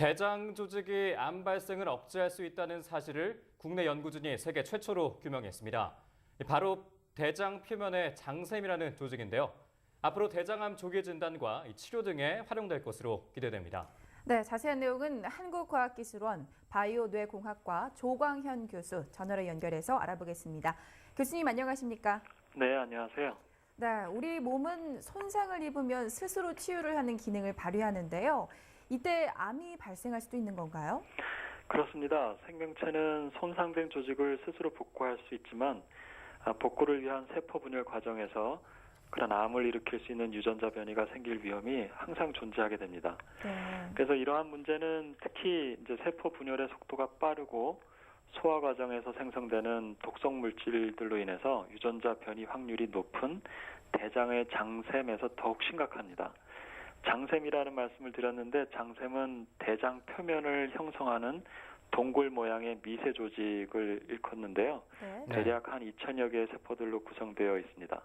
대장 조직이 암 발생을 억제할 수 있다는 사실을 국내 연구진이 세계 최초로 규명했습니다. 바로 대장 표면의 장샘이라는 조직인데요. 앞으로 대장암 조기 진단과 치료 등에 활용될 것으로 기대됩니다. 네, 자세한 내용은 한국과학기술원 바이오뇌공학과 조광현 교수 전화로 연결해서 알아보겠습니다. 교수님 안녕하십니까? 네, 안녕하세요. 네, 우리 몸은 손상을 입으면 스스로 치유를 하는 기능을 발휘하는데요. 이때 암이 발생할 수도 있는 건가요? 그렇습니다. 생명체는 손상된 조직을 스스로 복구할 수 있지만 복구를 위한 세포 분열 과정에서 그런 암을 일으킬 수 있는 유전자 변이가 생길 위험이 항상 존재하게 됩니다. 네. 그래서 이러한 문제는 특히 이제 세포 분열의 속도가 빠르고 소화 과정에서 생성되는 독성 물질들로 인해서 유전자 변이 확률이 높은 대장의 장샘에서 더욱 심각합니다. 장샘이라는 말씀을 드렸는데 장샘은 대장 표면을 형성하는 동굴 모양의 미세 조직을 일컫는데요. 네. 대략 한 2천여 개의 세포들로 구성되어 있습니다.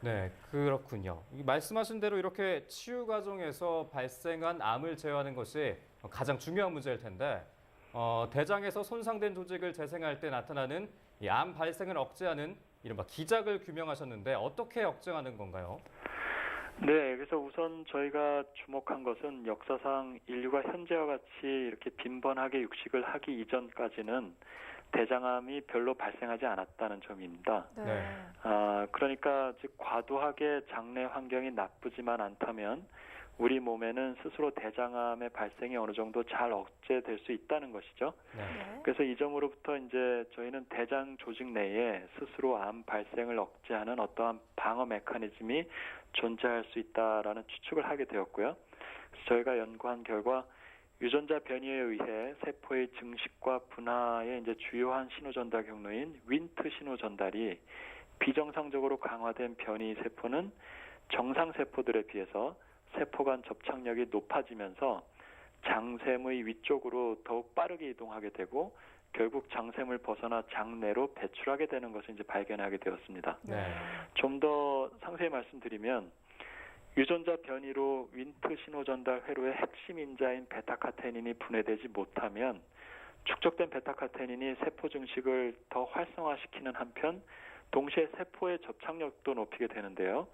네, 그렇군요. 말씀하신 대로 이렇게 치유 과정에서 발생한 암을 제어하는 것이 가장 중요한 문제일 텐데 대장에서 손상된 조직을 재생할 때 나타나는 이 암 발생을 억제하는 이른바 기작을 규명하셨는데 어떻게 억제하는 건가요? 네, 그래서 우선 저희가 주목한 것은 역사상 인류가 현재와 같이 이렇게 빈번하게 육식을 하기 이전까지는 대장암이 별로 발생하지 않았다는 점입니다. 네. 그러니까 즉 과도하게 장내 환경이 나쁘지만 않다면 우리 몸에는 스스로 대장암의 발생이 어느 정도 잘 억제될 수 있다는 것이죠. 네. 그래서 이 점으로부터 이제 저희는 대장 조직 내에 스스로 암 발생을 억제하는 어떠한 방어 메커니즘이 존재할 수 있다라는 추측을 하게 되었고요. 그래서 저희가 연구한 결과 유전자 변이에 의해 세포의 증식과 분화의 이제 주요한 신호 전달 경로인 윈트 신호 전달이 비정상적으로 강화된 변이 세포는 정상 세포들에 비해서 세포 간 접착력이 높아지면서 장샘의 위쪽으로 더욱 빠르게 이동하게 되고 결국 장샘을 벗어나 장내로 배출하게 되는 것을 이제 발견하게 되었습니다. 네. 좀 더 상세히 말씀드리면 유전자 변이로 윈트 신호 전달 회로의 핵심 인자인 베타카테닌이 분해되지 못하면 축적된 베타카테닌이 세포 증식을 더 활성화시키는 한편 동시에 세포의 접착력도 높이게 되는데요.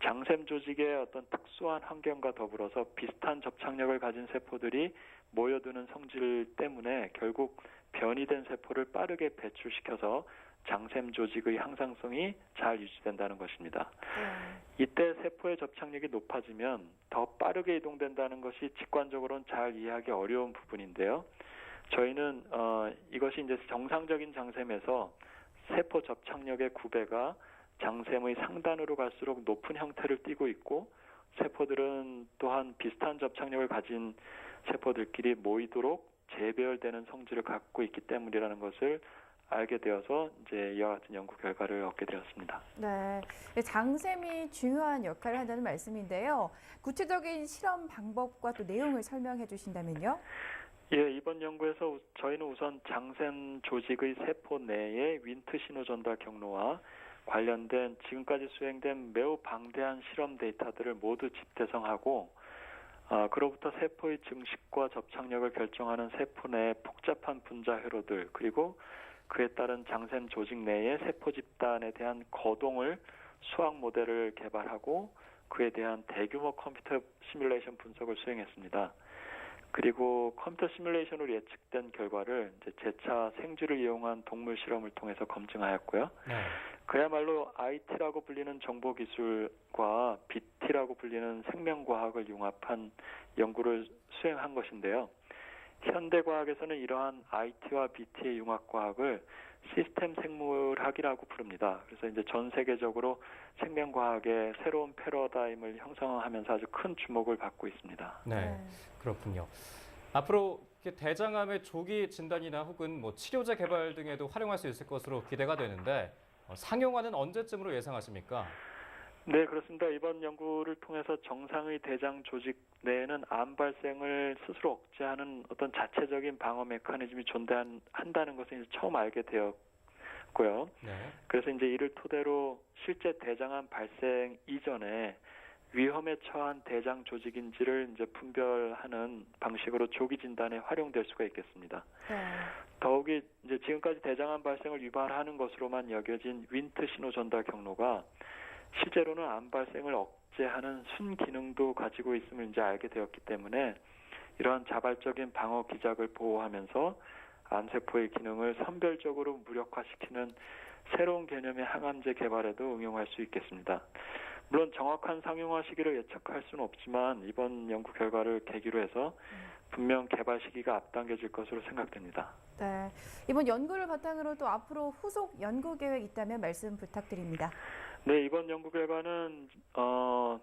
장샘 조직의 어떤 특수한 환경과 더불어서 비슷한 접착력을 가진 세포들이 모여드는 성질 때문에 결국 변이된 세포를 빠르게 배출시켜서 장샘 조직의 항상성이 잘 유지된다는 것입니다. 이때 세포의 접착력이 높아지면 더 빠르게 이동된다는 것이 직관적으로는 잘 이해하기 어려운 부분인데요. 저희는 이것이 이제 정상적인 장샘에서 세포 접착력의 9배가 장샘의 상단으로 갈수록 높은 형태를 띠고 있고 세포들은 또한 비슷한 접착력을 가진 세포들끼리 모이도록 재배열되는 성질을 갖고 있기 때문이라는 것을 알게 되어서 이제 이와 같은 연구 결과를 얻게 되었습니다. 네. 장샘이 중요한 역할을 한다는 말씀인데요. 구체적인 실험 방법과 또 내용을 설명해 주신다면요? 예, 이번 연구에서 저희는 우선 장샘 조직의 세포 내에 윈트 신호 전달 경로와 관련된 지금까지 수행된 매우 방대한 실험 데이터들을 모두 집대성하고 그로부터 세포의 증식과 접착력을 결정하는 세포 내의 복잡한 분자 회로들 그리고 그에 따른 장샘 조직 내의 세포 집단에 대한 거동을 수학 모델을 개발하고 그에 대한 대규모 컴퓨터 시뮬레이션 분석을 수행했습니다. 그리고 컴퓨터 시뮬레이션으로 예측된 결과를 이제 재차 생쥐를 이용한 동물 실험을 통해서 검증하였고요. 네. 그야말로 IT라고 불리는 정보기술과 BT라고 불리는 생명과학을 융합한 연구를 수행한 것인데요. 현대과학에서는 이러한 IT와 BT의 융합과학을 시스템 생물학이라고 부릅니다. 그래서 이제 전 세계적으로 생명과학의 새로운 패러다임을 형성하면서 아주 큰 주목을 받고 있습니다. 네, 그렇군요. 앞으로 대장암의 조기 진단이나 혹은 치료제 개발 등에도 활용할 수 있을 것으로 기대가 되는데 상용화는 언제쯤으로 예상하십니까? 네, 그렇습니다. 이번 연구를 통해서 정상의 대장 조직 내에는 암 발생을 스스로 억제하는 어떤 자체적인 방어 메커니즘이 존재한다는 것을 이제 처음 알게 되었고요. 네. 그래서 이제 이를 토대로 실제 대장암 발생 이전에 위험에 처한 대장 조직인지를 이제 분별하는 방식으로 조기 진단에 활용될 수가 있겠습니다. 네. 더욱이 이제 지금까지 대장암 발생을 유발하는 것으로만 여겨진 윈트 신호 전달 경로가 실제로는 암 발생을 억제하는 순기능도 가지고 있음을 이제 알게 되었기 때문에 이러한 자발적인 방어 기작을 보호하면서 암세포의 기능을 선별적으로 무력화시키는 새로운 개념의 항암제 개발에도 응용할 수 있겠습니다. 물론 정확한 상용화 시기를 예측할 수는 없지만 이번 연구 결과를 계기로 해서 분명 개발 시기가 앞당겨질 것으로 생각됩니다. 네. 이번 연구를 바탕으로 또 앞으로 후속 연구 계획 있다면 말씀 부탁드립니다. 네, 이번 연구 결과는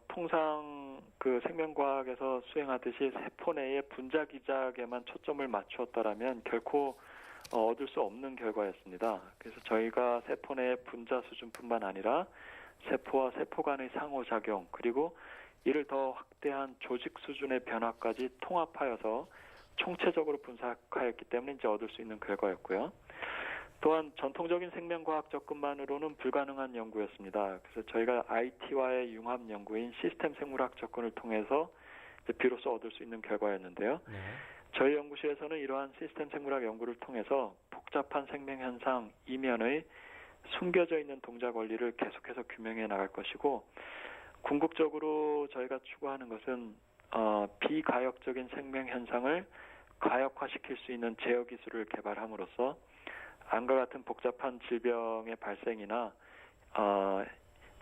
통상 그 생명과학에서 수행하듯이 세포 내의 분자 기작에만 초점을 맞추었다라면 결코 얻을 수 없는 결과였습니다. 그래서 저희가 세포 내의 분자 수준뿐만 아니라 세포와 세포 간의 상호작용 그리고 이를 더 확대한 조직 수준의 변화까지 통합하여서 총체적으로 분석하였기 때문에 이제 얻을 수 있는 결과였고요. 또한 전통적인 생명과학 접근만으로는 불가능한 연구였습니다. 그래서 저희가 IT와의 융합 연구인 시스템 생물학 접근을 통해서 이제 비로소 얻을 수 있는 결과였는데요. 네. 저희 연구실에서는 이러한 시스템 생물학 연구를 통해서 복잡한 생명 현상 이면의 숨겨져 있는 동작 원리를 계속해서 규명해 나갈 것이고 궁극적으로 저희가 추구하는 것은 비가역적인 생명 현상을 가역화시킬 수 있는 제어 기술을 개발함으로써 암과 같은 복잡한 질병의 발생이나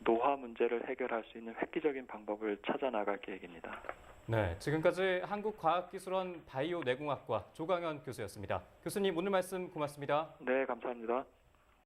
노화 문제를 해결할 수 있는 획기적인 방법을 찾아 나갈 계획입니다. 네, 지금까지 한국과학기술원 바이오내공학과 조광현 교수였습니다. 교수님 오늘 말씀 고맙습니다. 네, 감사합니다.